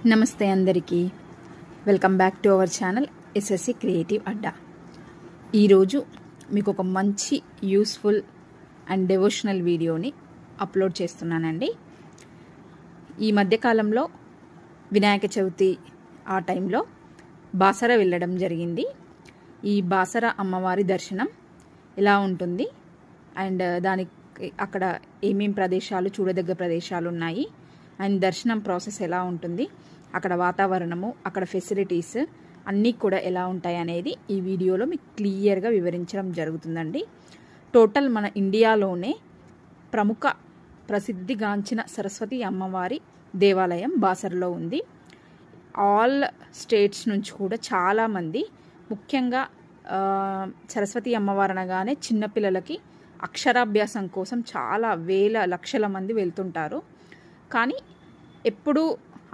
నమస్తే అందరికీ welcome back to our channel SSC creative Adda. ఈరోజు మీకు ఒక మంచి యూస్ఫుల్ అండ్ డెవోషనల్ వీడియోని అప్లోడ్ చేస్తున్నానండి. ఈ మధ్యకాలంలో వినాయక చవితి ఆ టైంలో బాసర వెళ్ళడం జరిగింది. ఈ బాసర అమ్మవారి దర్శనం ఎలా ఉంటుంది అండ్ దానికి అక్కడ ఏమేం ప్రదేశాలు చూడదగ్గ ప్రదేశాలు ఉన్నాయి అండ్ దర్శనం ప్రాసెస్ ఎలా ఉంటుంది, అక్కడ వాతావరణము, అక్కడ ఫెసిలిటీస్ అన్నీ కూడా ఎలా ఉంటాయి అనేది ఈ వీడియోలో మీకు క్లియర్గా వివరించడం జరుగుతుందండి. టోటల్ మన ఇండియాలోనే ప్రముఖ ప్రసిద్ధిగాంచిన సరస్వతి అమ్మవారి దేవాలయం బాసరలో ఉంది. ఆల్ స్టేట్స్ నుంచి కూడా చాలామంది, ముఖ్యంగా సరస్వతి అమ్మవారు అనగానే చిన్నపిల్లలకి అక్షరాభ్యాసం కోసం చాలా వేల లక్షల మంది వెళ్తుంటారు. కానీ ఎప్పుడూ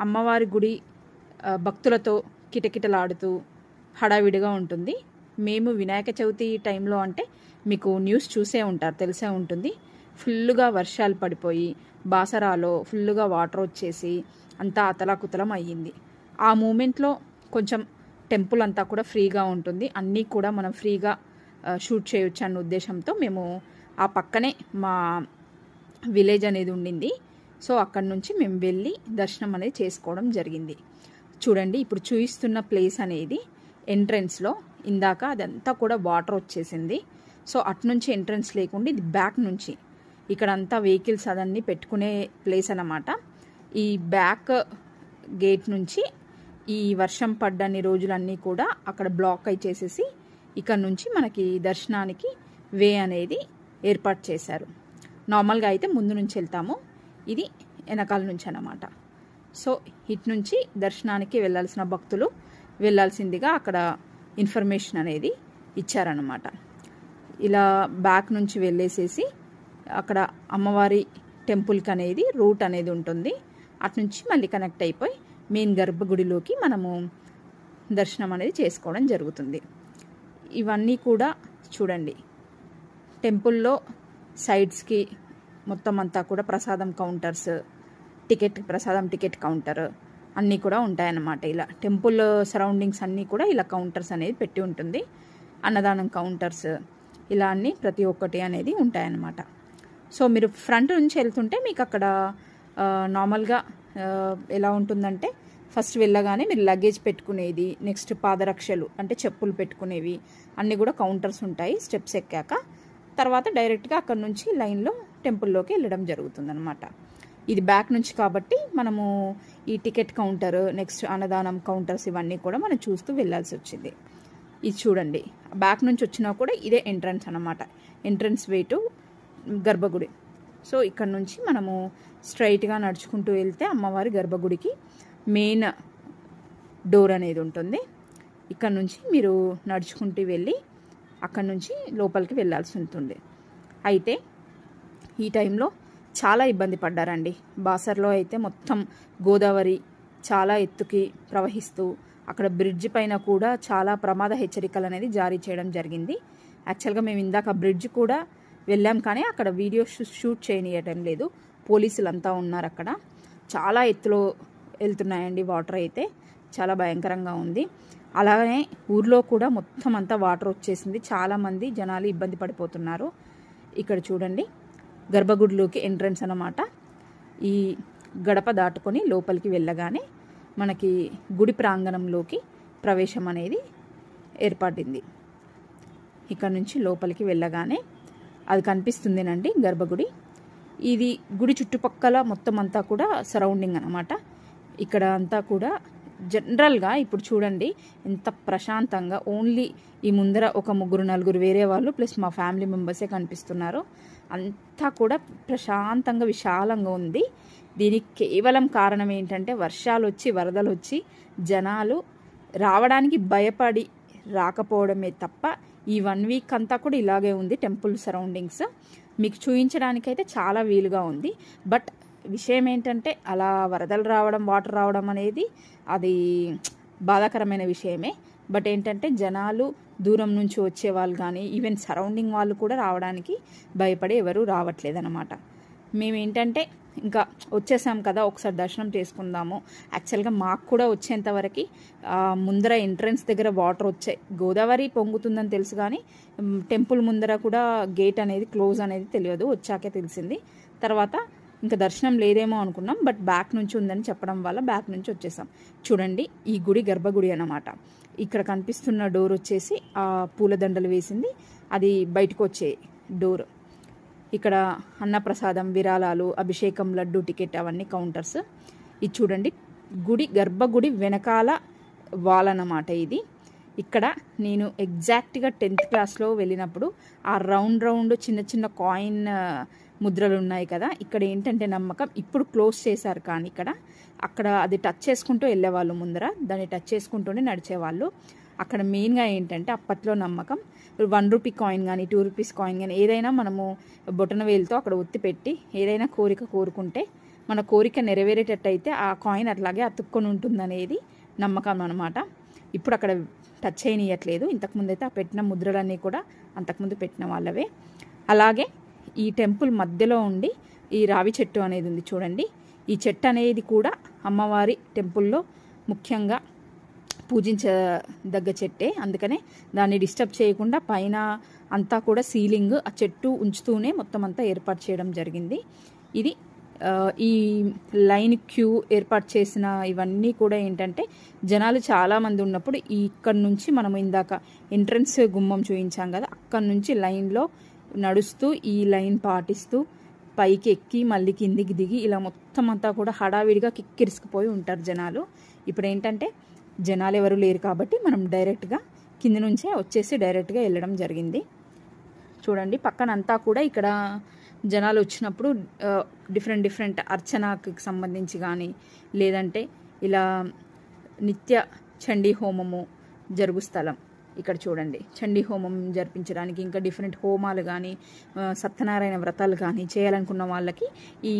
అమ్మవారి గుడి భక్తులతో కిటకిటలాడుతూ హడావిడిగా ఉంటుంది. మేము వినాయక చవితి టైంలో అంటే మీకు న్యూస్ చూసే ఉంటారు, తెలిసే ఉంటుంది. ఫుల్లుగా వర్షాలు పడిపోయి బాసరాలో ఫుల్లుగా వాటర్ వచ్చేసి అంతా అతలాకుతలం అయ్యింది. ఆ మూమెంట్లో కొంచెం టెంపుల్ అంతా కూడా ఫ్రీగా ఉంటుంది, అన్నీ కూడా మనం ఫ్రీగా షూట్ చేయొచ్చు అన్న ఉద్దేశంతో మేము ఆ పక్కనే మా విలేజ్ అనేది ఉండింది. సో అక్కడి నుంచి మేము వెళ్ళి దర్శనం అనేది చేసుకోవడం జరిగింది. చూడండి, ఇప్పుడు చూపిస్తున్న ప్లేస్ అనేది ఎంట్రన్స్లో ఇందాక అదంతా కూడా వాటర్ వచ్చేసింది. సో అటు నుంచి ఎంట్రన్స్ లేకుండా ఇది బ్యాక్ నుంచి ఇక్కడ అంతా వెహికల్స్ అదన్నీ పెట్టుకునే ప్లేస్ అన్నమాట. ఈ బ్యాక్ గేట్ నుంచి ఈ వర్షం పడ్డన్ని రోజులన్నీ కూడా అక్కడ బ్లాక్ అయి చేసేసి ఇక్కడ నుంచి మనకి దర్శనానికి వే అనేది ఏర్పాటు చేశారు. నార్మల్గా అయితే ముందు నుంచి వెళ్తాము, ఇది వెనకాల నుంచి అన్నమాట. సో ఇటు నుంచి దర్శనానికి వెళ్ళాల్సిన భక్తులు వెళ్ళాల్సిందిగా అక్కడ ఇన్ఫర్మేషన్ అనేది ఇచ్చారన్నమాట. ఇలా బ్యాక్ నుంచి వెళ్ళేసేసి అక్కడ అమ్మవారి టెంపుల్కి అనేది రూట్ అనేది ఉంటుంది. అటు నుంచి మళ్ళీ కనెక్ట్ అయిపోయి మెయిన్ గర్భగుడిలోకి మనము దర్శనం అనేది చేసుకోవడం జరుగుతుంది. ఇవన్నీ కూడా చూడండి, టెంపుల్లో సైడ్స్కి మొత్తం అంతా కూడా ప్రసాదం కౌంటర్స్, ప్రసాదం టికెట్ కౌంటర్ అన్నీ కూడా ఉంటాయన్నమాట. ఇలా టెంపుల్ సరౌండింగ్స్ అన్నీ కూడా ఇలా కౌంటర్స్ అనేది పెట్టి ఉంటుంది. అన్నదానం కౌంటర్స్ ఇలా అన్నీ ప్రతి ఒక్కటి అనేది ఉంటాయన్నమాట. సో మీరు ఫ్రంట్ నుంచి వెళ్తుంటే మీకు అక్కడ నార్మల్గా ఎలా ఉంటుందంటే, ఫస్ట్ వెళ్ళగానే మీరు లగేజ్ పెట్టుకునేది, నెక్స్ట్ పాదరక్షలు అంటే చెప్పులు పెట్టుకునేవి అన్నీ కూడా కౌంటర్స్ ఉంటాయి. స్టెప్స్ ఎక్కాక తర్వాత డైరెక్ట్గా అక్కడ నుంచి లైన్లో టెంపుల్లోకి వెళ్ళడం జరుగుతుందన్నమాట. ఇది బ్యాక్ నుంచి కాబట్టి మనము ఈ టికెట్ కౌంటర్, నెక్స్ట్ అన్నదానం కౌంటర్స్ ఇవన్నీ కూడా మనం చూస్తూ వెళ్ళాల్సి వచ్చింది. ఇది చూడండి, బ్యాక్ నుంచి వచ్చినా కూడా ఇదే ఎంట్రన్స్ అన్నమాట, ఎంట్రన్స్ వే టు గర్భగుడి. సో ఇక్కడ నుంచి మనము స్ట్రైట్గా నడుచుకుంటూ వెళ్తే అమ్మవారి గర్భగుడికి మెయిన్ డోర్ అనేది ఉంటుంది. ఇక్కడ నుంచి మీరు నడుచుకుంటూ వెళ్ళి అక్కడ నుంచి లోపలికి వెళ్ళాల్సి ఉంటుంది. అయితే ఈ టైంలో చాలా ఇబ్బంది పడ్డారండి. బాసర్లో అయితే మొత్తం గోదావరి చాలా ఎత్తుకి ప్రవహిస్తూ అక్కడ బ్రిడ్జ్ పైన కూడా చాలా ప్రమాద హెచ్చరికలు అనేది జారీ చేయడం జరిగింది. యాక్చువల్గా మేము ఇందాక బ్రిడ్జ్ కూడా వెళ్ళాం, కానీ అక్కడ వీడియో షూట్ చేయనియటం లేదు. పోలీసులు అంతా ఉన్నారు అక్కడ. చాలా ఎత్తులో వెళ్తున్నాయండి వాటర్, అయితే చాలా భయంకరంగా ఉంది. అలాగనే ఊర్లో కూడా మొత్తం అంతా వాటర్ వచ్చేసింది, చాలామంది జనాలు ఇబ్బంది పడిపోతున్నారు. ఇక్కడ చూడండి, గర్భగుడిలోకి ఎంట్రన్స్ అన్నమాట. ఈ గడప దాటుకొని లోపలికి వెళ్ళగానే మనకి గుడి ప్రాంగణంలోకి ప్రవేశం అనేది ఏర్పడింది. ఇక్కడ నుంచి లోపలికి వెళ్ళగానే అది కనిపిస్తుందేనండి గర్భగుడి. ఇది గుడి చుట్టుపక్కల మొత్తం అంతా కూడా సరౌండింగ్ అన్నమాట. ఇక్కడ అంతా కూడా జనరల్గా ఇప్పుడు చూడండి ఎంత ప్రశాంతంగా, ఓన్లీ ఈ ముందర ఒక ముగ్గురు నలుగురు వేరే వాళ్ళు ప్లస్ మా ఫ్యామిలీ మెంబర్సే కనిపిస్తున్నారు. అంతా కూడా ప్రశాంతంగా విశాలంగా ఉంది. దీనికి కేవలం కారణం ఏంటంటే వర్షాలు వచ్చి వరదలు వచ్చి జనాలు రావడానికి భయపడి రాకపోవడమే తప్ప ఈ 1 వీక్ అంతా కూడా ఇలాగే ఉంది టెంపుల్ సరౌండింగ్స్. మీకు చూపించడానికైతే చాలా వీలుగా ఉంది. బట్ విషయం ఏంటంటే అలా వరదలు రావడం, వాటర్ రావడం అనేది అది బాధాకరమైన విషయమే. బట్ ఏంటంటే జనాలు దూరం నుంచి వచ్చే వాళ్ళు కానీ ఈవెన్ సరౌండింగ్ వాళ్ళు కూడా రావడానికి భయపడి ఎవరు రావట్లేదన్నమాట. మేమేంటంటే ఇంకా వచ్చేసాం కదా, ఒకసారి దర్శనం చేసుకుందాము. యాక్చువల్గా మాకు కూడా వచ్చేంతవరకు ముందర ఎంట్రన్స్ దగ్గర వాటర్ వచ్చాయి. గోదావరి పొంగుతుందని తెలుసు కానీ టెంపుల్ ముందర కూడా గేట్ అనేది క్లోజ్ అనేది తెలియదు, వచ్చాకే తెలిసింది. తర్వాత ఇంకా దర్శనం లేదేమో అనుకున్నాం, బట్ బ్యాక్ నుంచి ఉందని చెప్పడం వల్ల బ్యాక్ నుంచి వచ్చేసాం. చూడండి, ఈ గుడి గర్భగుడి అన్నమాట. ఇక్కడ కనిపిస్తున్న డోర్ వచ్చేసి ఆ పూలదండలు వేసింది, అది బయటకు వచ్చే డోర్. ఇక్కడ అన్నప్రసాదం, విరాళాలు, అభిషేకం, లడ్డు టికెట్ అవన్నీ కౌంటర్స్. ఇది చూడండి, గుడి గర్భగుడి వెనకాల వాల్ అన్నమాట ఇది. ఇక్కడ నేను ఎగ్జాక్ట్గా 10th క్లాస్లో వెళ్ళినప్పుడు ఆ రౌండ్ చిన్న చిన్న కాయిన్ ముద్రలు ఉన్నాయి కదా, ఇక్కడ ఏంటంటే నమ్మకం, ఇప్పుడు క్లోజ్ చేశారు కానీ అక్కడ అది టచ్ చేసుకుంటూ వెళ్ళేవాళ్ళు, ముందర దాన్ని టచ్ చేసుకుంటూనే నడిచేవాళ్ళు. అక్కడ మెయిన్గా ఏంటంటే అప్పట్లో నమ్మకం, 1 రూపీ కాయిన్ కానీ 2 రూపీస్ కాయిన్ కానీ ఏదైనా మనము బొటన వేలుతో అక్కడ ఒత్తి పెట్టి ఏదైనా కోరిక కోరుకుంటే మన కోరిక నెరవేరేటట్టయితే ఆ కాయిన్ అట్లాగే అతుక్కొని ఉంటుందనేది నమ్మకం అనమాట. ఇప్పుడు అక్కడ టచ్ చేయనియట్లేదు. ఇంతకుముందు అయితే ఆ పెట్టిన ముద్రలన్నీ కూడా అంతకుముందు పెట్టిన వాళ్ళవే. అలాగే ఈ టెంపుల్ మధ్యలో ఉండి ఈ రావి చెట్టు అనేది ఉంది చూడండి. ఈ చెట్టు అనేది కూడా అమ్మవారి టెంపుల్లో ముఖ్యంగా పూజించదగ్గ చెట్టే, అందుకనే దాన్ని డిస్టర్బ్ చేయకుండా పైన అంతా కూడా సీలింగ్ ఆ చెట్టు ఉంచుతూనే మొత్తం అంతా ఏర్పాటు చేయడం జరిగింది. ఇది ఈ లైన్ క్యూ ఏర్పాటు చేసిన ఇవన్నీ కూడా ఏంటంటే జనాలు చాలామంది ఉన్నప్పుడు ఇక్కడ నుంచి మనం ఇందాక ఎంట్రన్స్ గుమ్మం చూపించాం కదా, అక్కడి నుంచి లైన్లో నడుస్తూ ఈ లైన్ పాటిస్తూ పైకి ఎక్కి మళ్ళీ కిందికి దిగి ఇలా మొత్తం అంతా కూడా హడావిడిగా కిక్కిరిసికిపోయి ఉంటారు జనాలు. ఇప్పుడు ఏంటంటే జనాలు ఎవరు లేరు కాబట్టి మనం డైరెక్ట్గా కింది నుంచే వచ్చేసి డైరెక్ట్గా వెళ్ళడం జరిగింది. చూడండి, పక్కన అంతా కూడా ఇక్కడ జనాలు వచ్చినప్పుడు డిఫరెంట్ అర్చనకి సంబంధించి కానీ లేదంటే ఇలా నిత్య చండీ హోమము జరుగు స్థలం. ఇక్కడ చూడండి, చండీ హోమం జరిపించడానికి ఇంకా డిఫరెంట్ హోమాలు కానీ సత్యనారాయణ వ్రతాలు కానీ చేయాలనుకున్న వాళ్ళకి ఈ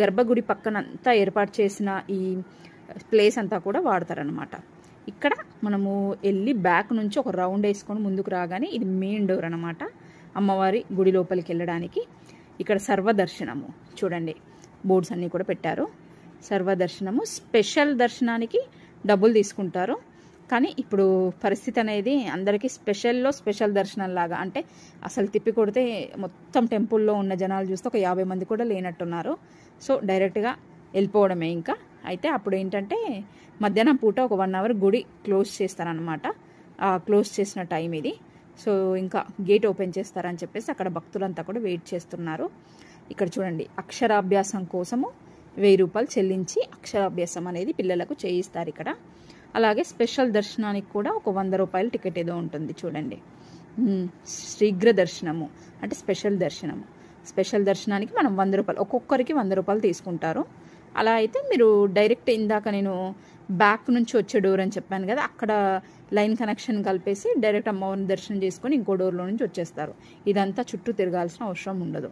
గర్భగుడి పక్కన అంతా ఏర్పాటు చేసిన ఈ ప్లేస్ అంతా కూడా వాడతారనమాట. ఇక్కడ మనము వెళ్ళి బ్యాక్ నుంచి ఒక రౌండ్ వేసుకొని ముందుకు రాగానే ఇది మెయిన్ డోర్ అనమాట అమ్మవారి గుడి లోపలికి వెళ్ళడానికి. ఇక్కడ సర్వదర్శనము చూడండి, బోర్డ్స్ అన్నీ కూడా పెట్టారు. సర్వదర్శనము, స్పెషల్ దర్శనానికి డబ్బులు తీసుకుంటారు. కానీ ఇప్పుడు పరిస్థితి అనేది అందరికీ స్పెషల్లో స్పెషల్ దర్శనం లాగా, అంటే అసలు తిప్పి కొడితే మొత్తం టెంపుల్లో ఉన్న జనాలు చూస్తే ఒక 50 మంది కూడా లేనట్టున్నారు. సో డైరెక్ట్గా వెళ్ళిపోవడమే ఇంకా. అయితే అప్పుడు ఏంటంటే మధ్యాహ్నం పూట ఒక 1 అవర్ గుడి క్లోజ్ చేస్తారనమాట. క్లోజ్ చేసిన టైం ఇది. సో ఇంకా గేట్ ఓపెన్ చేస్తారని చెప్పేసి అక్కడ భక్తులంతా కూడా వెయిట్ చేస్తున్నారు. ఇక్కడ చూడండి, అక్షరాభ్యాసం కోసము 1000 రూపాయలు చెల్లించి అక్షరాభ్యాసం అనేది పిల్లలకు చేయిస్తారు ఇక్కడ. అలాగే స్పెషల్ దర్శనానికి కూడా ఒక 100 రూపాయల టికెట్ ఏదో ఉంటుంది చూడండి. శీఘ్ర దర్శనము అంటే స్పెషల్ దర్శనము. స్పెషల్ దర్శనానికి మనం 100 రూపాయలు, ఒక్కొక్కరికి 100 రూపాయలు తీసుకుంటారు. అలా అయితే మీరు డైరెక్ట్ ఇందాక నేను బ్యాక్ నుంచి వచ్చే డోర్ అని చెప్పాను కదా, అక్కడ లైన్ కనెక్షన్ కలిపేసి డైరెక్ట్ అమ్మవారిని దర్శనం చేసుకొని ఇంకో డోర్లో నుంచి వచ్చేస్తారు. ఇదంతా చుట్టూ తిరగాల్సిన అవసరం ఉండదు.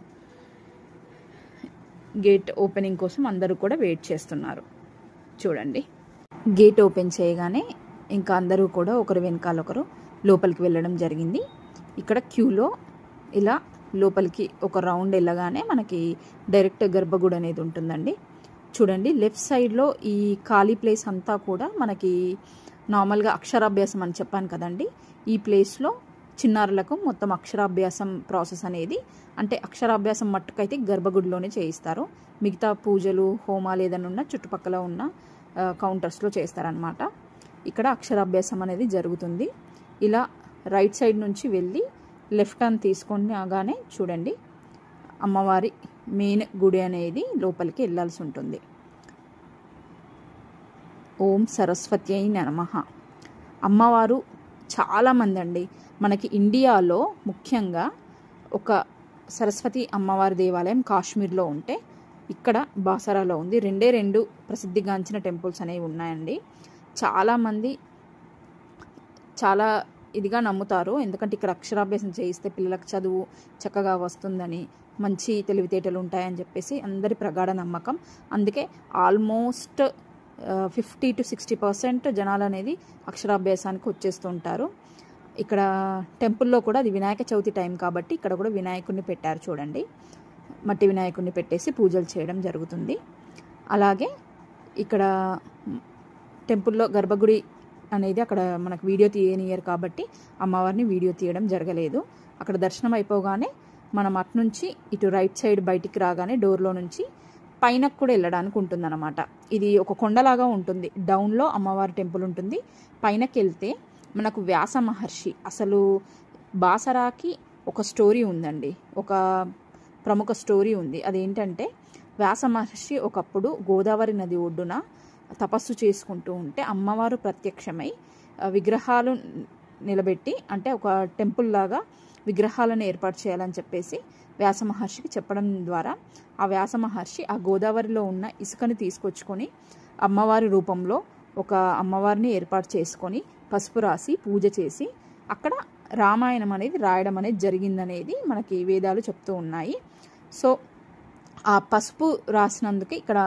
గేట్ ఓపెనింగ్ కోసం అందరూ కూడా వెయిట్ చేస్తున్నారు చూడండి. గేట్ ఓపెన్ చేయగానే ఇంకా అందరూ కూడా ఒకరు వెనకాల ఒకరు లోపలికి వెళ్ళడం జరిగింది. ఇక్కడ క్యూలో ఇలా లోపలికి ఒక రౌండ్ వెళ్ళగానే మనకి డైరెక్ట్ గర్భగుడి అనేది ఉంటుందండి. చూడండి, లెఫ్ట్ సైడ్లో ఈ ఖాళీ ప్లేస్ అంతా కూడా మనకి నార్మల్గా అక్షరాభ్యాసం అని చెప్పాను కదండి. ఈ ప్లేస్లో చిన్నారులకు మొత్తం అక్షరాభ్యాసం ప్రాసెస్ అనేది, అంటే అక్షరాభ్యాసం మట్టుకైతే గర్భగుడిలోనే చేయిస్తారు. మిగతా పూజలు హోమాలు ఏదైనా ఉన్నా చుట్టుపక్కల ఉన్న కౌంటర్స్లో చేస్తారనమాట. ఇక్కడ అక్షరాభ్యాసం అనేది జరుగుతుంది. ఇలా రైట్ సైడ్ నుంచి వెళ్ళి లెఫ్ట్ టర్న్ తీసుకొని ఆగానే చూడండి అమ్మవారి మెయిన్ గుడి అనేది లోపలికి వెళ్ళాల్సి ఉంటుంది. ఓం సరస్వత్యై నమః. అమ్మవారు చాలామంది అండి మనకి ఇండియాలో ముఖ్యంగా ఒక సరస్వతి అమ్మవారి దేవాలయం కాశ్మీర్లో ఉంటే ఇక్కడ బాసరాలో ఉంది. 2 ప్రసిద్ధిగాంచిన టెంపుల్స్ అనేవి ఉన్నాయండి. చాలామంది చాలా ఇదిగా నమ్ముతారు, ఎందుకంటే ఇక్కడ అక్షరాభ్యాసం చేయిస్తే పిల్లలకు చదువు చక్కగా వస్తుందని, మంచి తెలివితేటలు ఉంటాయని చెప్పేసి అందరి ప్రగాఢ నమ్మకం. అందుకే ఆల్మోస్ట్ 50 to 60% జనాలు అనేది అక్షరాభ్యాసానికి వచ్చేస్తూ ఉంటారు. ఇక్కడ టెంపుల్లో కూడా అది వినాయక చవితి టైం కాబట్టి ఇక్కడ కూడా వినాయకుడిని పెట్టారు చూడండి. మట్టి వినాయకుడిని పెట్టేసి పూజలు చేయడం జరుగుతుంది. అలాగే ఇక్కడ టెంపుల్లో గర్భగుడి అనేది అక్కడ మనకు వీడియో తీయనియరు కాబట్టి అమ్మవారిని వీడియో తీయడం జరగలేదు. అక్కడ దర్శనం అయిపోగానే మనం అటు నుంచి ఇటు రైట్ సైడ్ బయటికి రాగానే డోర్లో నుంచి పైనకు కూడా వెళ్ళడానికి ఉంటుందన్నమాట. ఇది ఒక కొండలాగా ఉంటుంది. డౌన్లో అమ్మవారి టెంపుల్ ఉంటుంది. పైనకి వెళ్తే మనకు వ్యాస మహర్షి, అసలు బాసరాకి ఒక స్టోరీ ఉందండి, ఒక ప్రముఖ స్టోరీ ఉంది. అదేంటంటే వ్యాస మహర్షి ఒకప్పుడు గోదావరి నది ఒడ్డున తపస్సు చేసుకుంటూ ఉంటే అమ్మవారు ప్రత్యక్షమై విగ్రహాలు నిలబెట్టి, అంటే ఒక టెంపుల్ లాగా విగ్రహాలను ఏర్పాటు చేయాలని చెప్పేసి వ్యాస మహర్షికి చెప్పడం ద్వారా ఆ వ్యాస మహర్షి ఆ గోదావరిలో ఉన్న ఇసుకని తీసుకొచ్చుకొని అమ్మవారి రూపంలో ఒక అమ్మవారిని ఏర్పాటు చేసుకొని పసుపు రాసి పూజ చేసి అక్కడ రామాయణం అనేది రాయడం అనేది జరిగిందనేది మనకి వేదాలు చెప్తూ ఉన్నాయి. సో ఆ పసుపు రాసినందుకు ఇక్కడ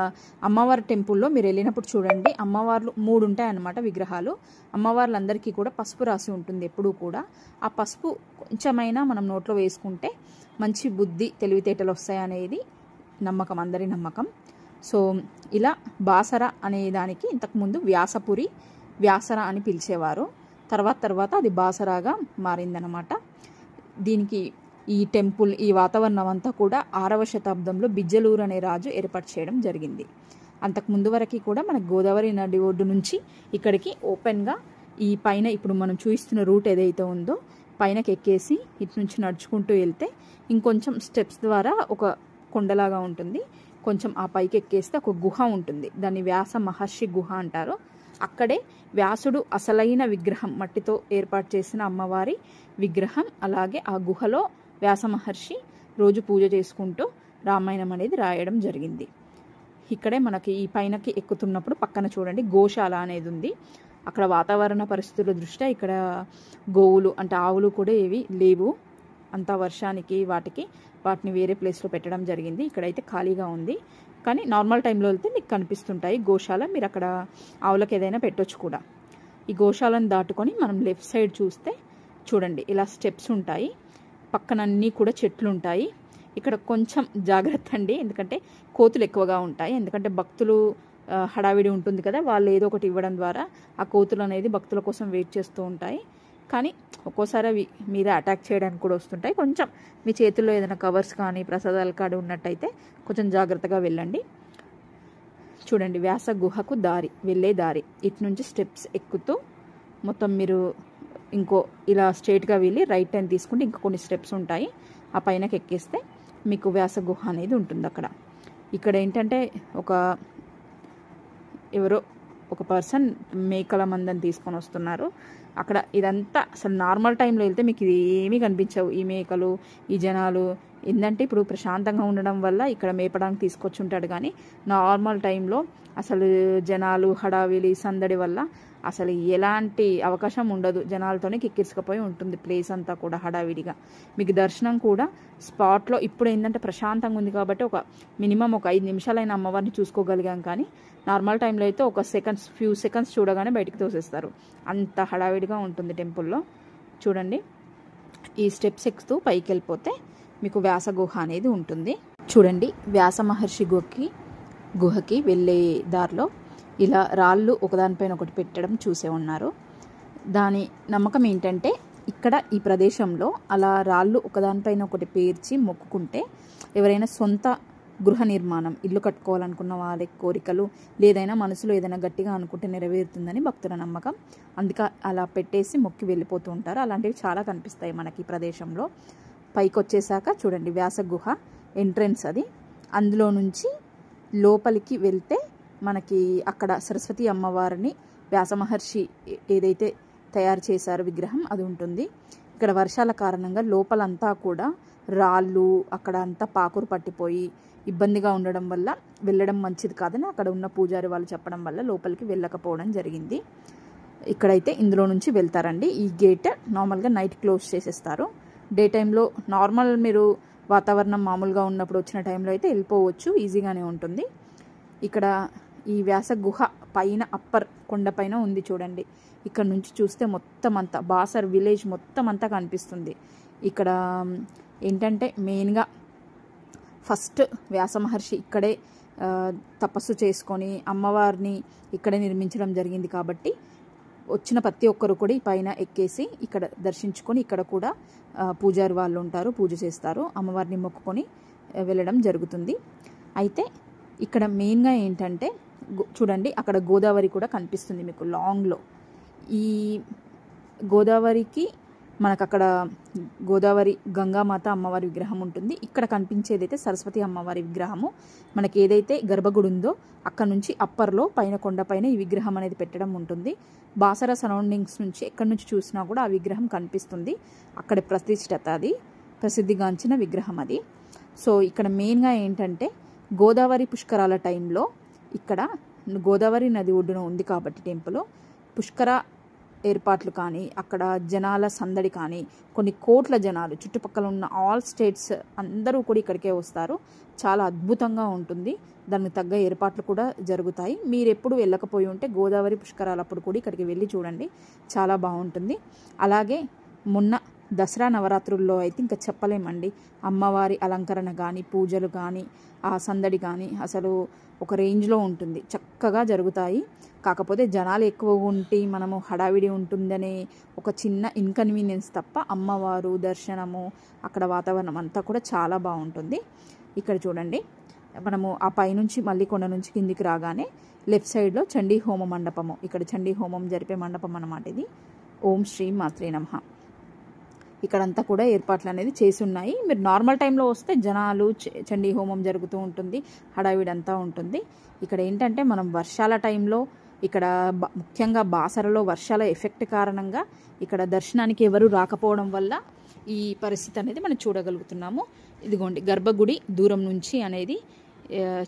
అమ్మవారి టెంపుల్లో మీరు వెళ్ళినప్పుడు చూడండి, అమ్మవార్లు 3 ఉంటాయి అన్నమాట విగ్రహాలు. అమ్మవార్లందరికీ కూడా పసుపు రాసి ఉంటుంది ఎప్పుడూ కూడా. ఆ పసుపు కొంచెమైనా మనం నోట్లో వేసుకుంటే మంచి బుద్ధి తెలివితేటలు వస్తాయనేది నమ్మకం, అందరి నమ్మకం. సో ఇలా బాసర అనే దానికి ఇంతకుముందు వ్యాసపురి, వ్యాసర అని పిలిచేవారు. తర్వాత అది బాసరాగా మారిందనమాట. దీనికి ఈ టెంపుల్, ఈ వాతావరణం అంతా కూడా 6వ శతాబ్దంలో బిజ్జలూరు అనే రాజు ఏర్పాటు చేయడం జరిగింది. అంతకుముందు వరకు కూడా మనకు గోదావరి నది ఒడ్డు నుంచి ఇక్కడికి ఓపెన్గా ఈ పైన ఇప్పుడు మనం చూపిస్తున్న రూట్ ఏదైతే ఉందో పైనకి ఎక్కేసి ఇటు నుంచి నడుచుకుంటూ వెళ్తే ఇంకొంచెం స్టెప్స్ ద్వారా ఒక కొండలాగా ఉంటుంది. కొంచెం ఆ పైకి ఎక్కేస్తే ఒక గుహ ఉంటుంది. దాన్ని వ్యాస మహర్షి గుహ అంటారు. అక్కడే వ్యాసుడు అసలైన విగ్రహం, మట్టితో ఏర్పాటు చేసిన అమ్మవారి విగ్రహం, అలాగే ఆ గుహలో వ్యాస మహర్షి రోజు పూజ చేసుకుంటూ రామాయణం అనేది రాయడం జరిగింది. ఇక్కడే మనకి ఈ పైనకి ఎక్కుతున్నప్పుడు పక్కన చూడండి గోశాల అనేది ఉంది. అక్కడ వాతావరణ పరిస్థితుల దృష్ట్యా ఇక్కడ గోవులు అంటే ఆవులు కూడా ఏవి లేవు. అంతా వర్షానికి వాటిని వేరే ప్లేస్లో పెట్టడం జరిగింది. ఇక్కడైతే ఖాళీగా ఉంది. కానీ నార్మల్ టైంలో వెళ్తే మీకు కనిపిస్తుంటాయి గోశాల. మీరు అక్కడ ఆవులకు ఏదైనా పెట్టొచ్చు కూడా. ఈ గోశాలను దాటుకొని మనం లెఫ్ట్ సైడ్ చూస్తే చూడండి ఇలా స్టెప్స్ ఉంటాయి. పక్కన అన్నీ కూడా చెట్లు ఉంటాయి. ఇక్కడ కొంచెం జాగ్రత్త అండి, ఎందుకంటే కోతులు ఎక్కువగా ఉంటాయి. ఎందుకంటే భక్తులు హడావిడి ఉంటుంది కదా, వాళ్ళు ఏదో ఒకటి ఇవ్వడం ద్వారా ఆ కోతులు అనేది భక్తుల కోసం వెయిట్ చేస్తూ ఉంటాయి. కానీ ఒక్కోసారి అవి మీద అటాక్ చేయడానికి కూడా వస్తుంటాయి. కొంచెం మీ చేతుల్లో ఏదైనా కవర్స్ కానీ ప్రసాదాలు కానీ ఉన్నట్టయితే కొంచెం జాగ్రత్తగా వెళ్ళండి. చూడండి వ్యాస గుహకు వెళ్ళే దారి ఇటు నుంచి స్టెప్స్ ఎక్కుతూ మొత్తం మీరు ఇలా స్ట్రైట్గా వెళ్ళి రైట్ టైం తీసుకుంటే ఇంకా కొన్ని స్టెప్స్ ఉంటాయి. ఆ పైనకి ఎక్కేస్తే మీకు వ్యాస గుహ అనేది ఉంటుంది అక్కడ. ఇక్కడ ఏంటంటే ఎవరో ఒక పర్సన్ మేకల మందని తీసుకొని వస్తున్నారు. అక్కడ ఇదంతా అసలు నార్మల్ టైంలో వెళ్తే మీకు ఇది ఏమీ కనిపించవు. ఈ మేకలు, ఈ జనాలు ఏంటంటే ఇప్పుడు ప్రశాంతంగా ఉండడం వల్ల ఇక్కడ మేపడానికి తీసుకొచ్చి ఉంటాడు. కానీ నార్మల్ టైంలో అసలు జనాలు హడావిడి సందడి వల్ల అసలు ఎలాంటి అవకాశం ఉండదు. జనాలతోనే కిక్కిరిసుకుపోయి ఉంటుంది ప్లేస్ అంతా కూడా హడావిడిగా. మీకు దర్శనం కూడా స్పాట్లో ఇప్పుడు ఏంటంటే ప్రశాంతంగా ఉంది కాబట్టి మినిమం ఒక 5 నిమిషాలైన అమ్మవారిని చూసుకోగలిగాం. కానీ నార్మల్ టైంలో అయితే ఫ్యూ సెకండ్స్ చూడగానే బయటికి తోసేస్తారు. అంత హడావిడిగా ఉంటుంది టెంపుల్లో. చూడండి ఈ స్టెప్స్ ఎక్కుతూ పైకి వెళ్ళిపోతే మీకు వ్యాస గుహ అనేది ఉంటుంది. చూడండి వ్యాస మహర్షి గుహకి వెళ్ళే దారిలో ఇలా రాళ్ళు ఒకదానిపైన ఒకటి పెట్టడం చూసే ఉన్నారు. దాని నమ్మకం ఏంటంటే ఇక్కడ ఈ ప్రదేశంలో అలా రాళ్ళు ఒకదానిపైన ఒకటి పేర్చి మొక్కుకుంటే ఎవరైనా సొంత గృహ నిర్మాణం, ఇల్లు కట్టుకోవాలనుకున్న వారి కోరికలు లేదైనా మనసులో ఏదైనా గట్టిగా అనుకుంటే నెరవేరుతుందని భక్తుల నమ్మకం. అందుకే అలా పెట్టేసి మొక్కి వెళ్ళిపోతూ ఉంటారు. అలాంటివి చాలా కనిపిస్తాయి మనకి ఈ ప్రదేశంలో. పైకి వచ్చేసాక చూడండి వ్యాస గుహ ఎంట్రన్స్ అది. అందులో నుంచి లోపలికి వెళ్తే మనకి అక్కడ సరస్వతి అమ్మవారిని వ్యాస మహర్షి ఏదైతే తయారు చేశారో విగ్రహం అది ఉంటుంది. ఇక్కడ వర్షాల కారణంగా లోపలంతా కూడా రాళ్ళు, అక్కడ అంతా పాకురు పట్టిపోయి ఇబ్బందిగా ఉండడం వల్ల వెళ్ళడం మంచిది కాదని అక్కడ ఉన్న పూజారి వాళ్ళు చెప్పడం వల్ల లోపలికి వెళ్ళకపోవడం జరిగింది. ఇక్కడైతే ఇందులో నుంచి వెళ్తారండి. ఈ గేట్ నార్మల్గా నైట్ క్లోజ్ చేసేస్తారు. డే టైంలో నార్మల్ మీరు వాతావరణం మామూలుగా ఉన్నప్పుడు వచ్చిన టైంలో అయితే వెళ్ళిపోవచ్చు, ఈజీగానే ఉంటుంది. ఇక్కడ ఈ వ్యాస గుహ పైన అప్పర్ కొండపైన ఉంది చూడండి. ఇక్కడ నుంచి చూస్తే మొత్తం అంతా బాసర్ విలేజ్ మొత్తం అంతా కనిపిస్తుంది. ఇక్కడ ఏంటంటే మెయిన్గా ఫస్ట్ వ్యాస మహర్షి ఇక్కడే తపస్సు చేసుకొని అమ్మవారిని ఇక్కడే నిర్మించడం జరిగింది కాబట్టి వచ్చిన ప్రతి ఒక్కరు కూడా ఈ పైన ఎక్కేసి ఇక్కడ దర్శించుకొని ఇక్కడ కూడా పూజారి వాళ్ళు ఉంటారు, పూజ చేస్తారు, అమ్మవారిని మొక్కుకొని వెళ్ళడం జరుగుతుంది. అయితే ఇక్కడ మెయిన్గా ఏంటంటే చూడండి అక్కడ గోదావరి కూడా కనిపిస్తుంది మీకు లాంగ్లో. ఈ గోదావరికి మనకు అక్కడ గోదావరి గంగామాత అమ్మవారి విగ్రహం ఉంటుంది. ఇక్కడ కనిపించేది అయితే సరస్వతి అమ్మవారి విగ్రహము. మనకి ఏదైతే గర్భగుడి ఉందో అక్కడ నుంచి అప్పర్లో పైన కొండపైన ఈ విగ్రహం అనేది పెట్టడం ఉంటుంది. బాసర సరౌండింగ్స్ నుంచి ఎక్కడి నుంచి చూసినా కూడా ఆ విగ్రహం కనిపిస్తుంది. అక్కడ ప్రతిష్టత, అది ప్రసిద్ధిగాంచిన విగ్రహం అది. సో ఇక్కడ మెయిన్గా ఏంటంటే గోదావరి పుష్కరాల టైంలో ఇక్కడ గోదావరి నది ఒడ్డున ఉంది కాబట్టి టెంపుల్ పుష్కర ఏర్పాట్లు కానీ అక్కడ జనాల సందడి కానీ కొన్ని కోట్ల జనాలు చుట్టుపక్కల ఉన్న ఆల్ స్టేట్స్ అందరూ కూడా ఇక్కడికే వస్తారు. చాలా అద్భుతంగా ఉంటుంది. దానికి తగ్గ ఏర్పాట్లు కూడా జరుగుతాయి. మీరు ఎప్పుడు వెళ్ళకపోయి ఉంటే గోదావరి పుష్కరాలప్పుడు కూడా ఇక్కడికి వెళ్ళి చూడండి, చాలా బాగుంటుంది. అలాగే మొన్న దసరా నవరాత్రుల్లో అయితే ఇంకా చెప్పలేమండి. అమ్మవారి అలంకరణ కానీ పూజలు కానీ ఆ సందడి కానీ అసలు ఒక రేంజ్లో ఉంటుంది, చక్కగా జరుగుతాయి. కాకపోతే జనాలు ఎక్కువ ఉంటే మనము హడావిడి ఉంటుందనే ఒక చిన్న ఇన్కన్వీనియన్స్ తప్ప అమ్మవారు దర్శనము అక్కడ వాతావరణం అంతా కూడా చాలా బాగుంటుంది. ఇక్కడ చూడండి మనము ఆ పైనుంచి మళ్ళీ కొండ నుంచి కిందికి రాగానే లెఫ్ట్ సైడ్లో చండీ హోమ మండపము, ఇక్కడ చండీ హోమం జరిపే మండపం అన్నమాట ఇది. ఓం శ్రీ మాత్రే నమః. ఇక్కడంతా కూడా ఏర్పాట్లు అనేది చేసి ఉన్నాయి. మీరు నార్మల్ టైంలో వస్తే జనాలు చండీ హోమం జరుగుతూ ఉంటుంది, హడావిడంతా ఉంటుంది. ఇక్కడ ఏంటంటే మనం వర్షాల టైంలో ఇక్కడ ముఖ్యంగా బాసరలో వర్షాల ఎఫెక్ట్ కారణంగా ఇక్కడ దర్శనానికి ఎవరు రాకపోవడం వల్ల ఈ పరిస్థితి అనేది మనం చూడగలుగుతున్నాము. ఇదిగోండి గర్భగుడి దూరం నుంచి అనేది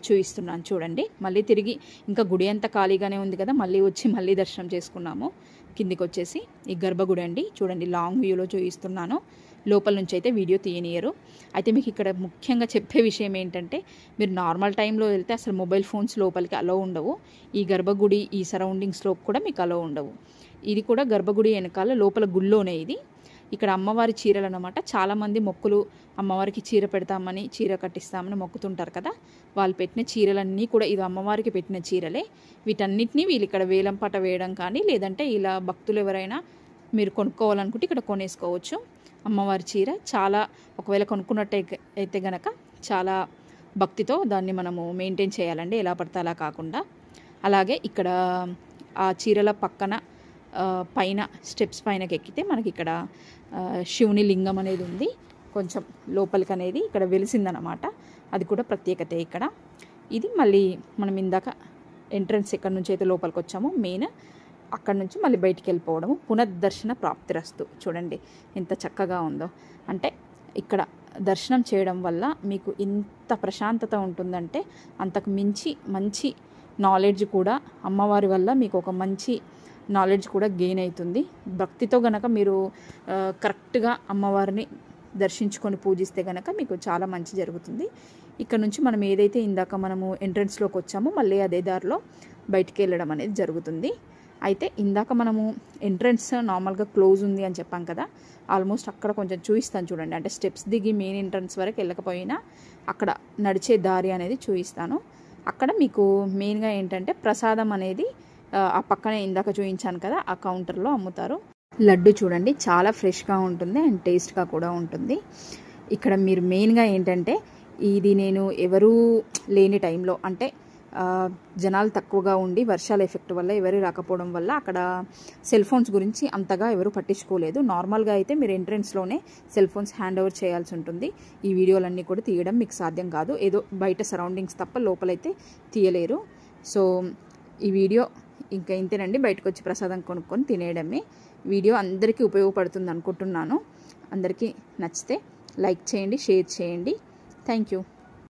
చూపిస్తున్నాను చూడండి. మళ్ళీ తిరిగి ఇంకా గుడి అంతా ఖాళీగానే ఉంది కదా, మళ్ళీ వచ్చి మళ్ళీ దర్శనం చేసుకున్నాము. కిందికి వచ్చేసి ఈ గర్భగుడి అండి చూడండి, లాంగ్ వ్యూలో చూపిస్తున్నాను. లోపల నుంచి అయితే వీడియో తీయనియరు. అయితే మీకు ఇక్కడ ముఖ్యంగా చెప్పే విషయం ఏంటంటే మీరు నార్మల్ టైంలో వెళ్తే అసలు మొబైల్ ఫోన్స్ లోపలికి అలో ఉండవు. ఈ గర్భగుడి ఈ సరౌండింగ్స్లో కూడా మీకు అలో ఉండవు. ఇది కూడా గర్భగుడి వెనకాల లోపల గుళ్ళోనే ఇది. ఇక్కడ అమ్మవారి చీరలు అన్నమాట. చాలామంది మొక్కులు అమ్మవారికి చీర పెడతామని చీర కట్టిస్తామని మొక్కుతుంటారు కదా, వాళ్ళు పెట్టిన చీరలన్నీ కూడా ఇది అమ్మవారికి పెట్టిన చీరలే. వీటన్నిటిని వీళ్ళు ఇక్కడ వేలంపాట వేయడం కానీ లేదంటే ఇలా భక్తులు ఎవరైనా మీరు కొనుక్కోవాలనుకుంటే ఇక్కడ కొనేసుకోవచ్చు. అమ్మవారి చీర చాలా ఒకవేళ కొనుక్కున్నట్టయితే గనక చాలా భక్తితో దాన్ని మనము మెయింటైన్ చేయాలండి, ఎలా పడితే అలా కాకుండా. అలాగే ఇక్కడ ఆ చీరల పక్కన పైన స్టెప్స్ పైనకి ఎక్కితే మనకి ఇక్కడ శివుని లింగం అనేది ఉంది. కొంచెం లోపలికి అనేది ఇక్కడ వెలిసిందనమాట, అది కూడా ప్రత్యేకతే ఇక్కడ. ఇది మళ్ళీ మనం ఇందాక ఎంట్రన్స్ ఎక్కడి నుంచి అయితే లోపలికి వచ్చామో మెయిన్ అక్కడ నుంచి మళ్ళీ బయటికి వెళ్ళిపోవడము. పునర్దర్శన ప్రాప్తిరస్తు. చూడండి ఎంత చక్కగా ఉందో. అంటే ఇక్కడ దర్శనం చేయడం వల్ల మీకు ఇంత ప్రశాంతత ఉంటుందంటే అంతకు మించి మంచి నాలెడ్జ్ కూడా అమ్మవారి వల్ల మీకు ఒక మంచి నాలెడ్జ్ కూడా గెయిన్ అవుతుంది. భక్తితో గనక మీరు కరెక్ట్గా అమ్మవారిని దర్శించుకొని పూజిస్తే గనక మీకు చాలా మంచి జరుగుతుంది. ఇక్కడ నుంచి మనం ఏదైతే ఇందాక మనము ఎంట్రన్స్లోకి వచ్చామో మళ్ళీ అదే దారిలో బయటికి వెళ్ళడం అనేది జరుగుతుంది. అయితే ఇందాక మనము ఎంట్రన్స్ నార్మల్గా క్లోజ్ ఉంది అని చెప్పాం కదా, ఆల్మోస్ట్ అక్కడ కొంచెం చూపిస్తాను చూడండి. అంటే స్టెప్స్ దిగి మెయిన్ ఎంట్రన్స్ వరకు వెళ్ళకపోయినా అక్కడ నడిచే దారి అనేది చూపిస్తాను. అక్కడ మీకు మెయిన్గా ఏంటంటే ప్రసాదం అనేది ఆ పక్కనే ఇందాక చూపించాను కదా ఆ కౌంటర్లో అమ్ముతారు. లడ్డు చూడండి చాలా ఫ్రెష్గా ఉంటుంది అండ్ టేస్ట్గా కూడా ఉంటుంది. ఇక్కడ మీరు మెయిన్గా ఏంటంటే ఇది నేను ఎవరూ లేని టైంలో అంటే జనాలు తక్కువగా ఉండి వర్షాల ఎఫెక్ట్ వల్ల ఎవరు రాకపోవడం వల్ల అక్కడ సెల్ ఫోన్స్ గురించి అంతగా ఎవరు పట్టించుకోలేదు. నార్మల్గా అయితే మీరు ఎంట్రన్స్లోనే సెల్ ఫోన్స్ హ్యాండ్ ఓవర్ చేయాల్సి ఉంటుంది. ఈ వీడియోలన్నీ కూడా తీయడం మీకు సాధ్యం కాదు, ఏదో బయట సరౌండింగ్స్ తప్ప లోపలైతే తీయలేరు. సో ఈ వీడియో ఇంకా ఇంతేనండి, బయటకు వచ్చి ప్రసాదం కొనుక్కొని తినేయడమే. వీడియో అందరికీ ఉపయోగపడుతుంది అనుకుంటున్నాను. అందరికీ నచ్చితే లైక్ చేయండి, షేర్ చేయండి. Thank you.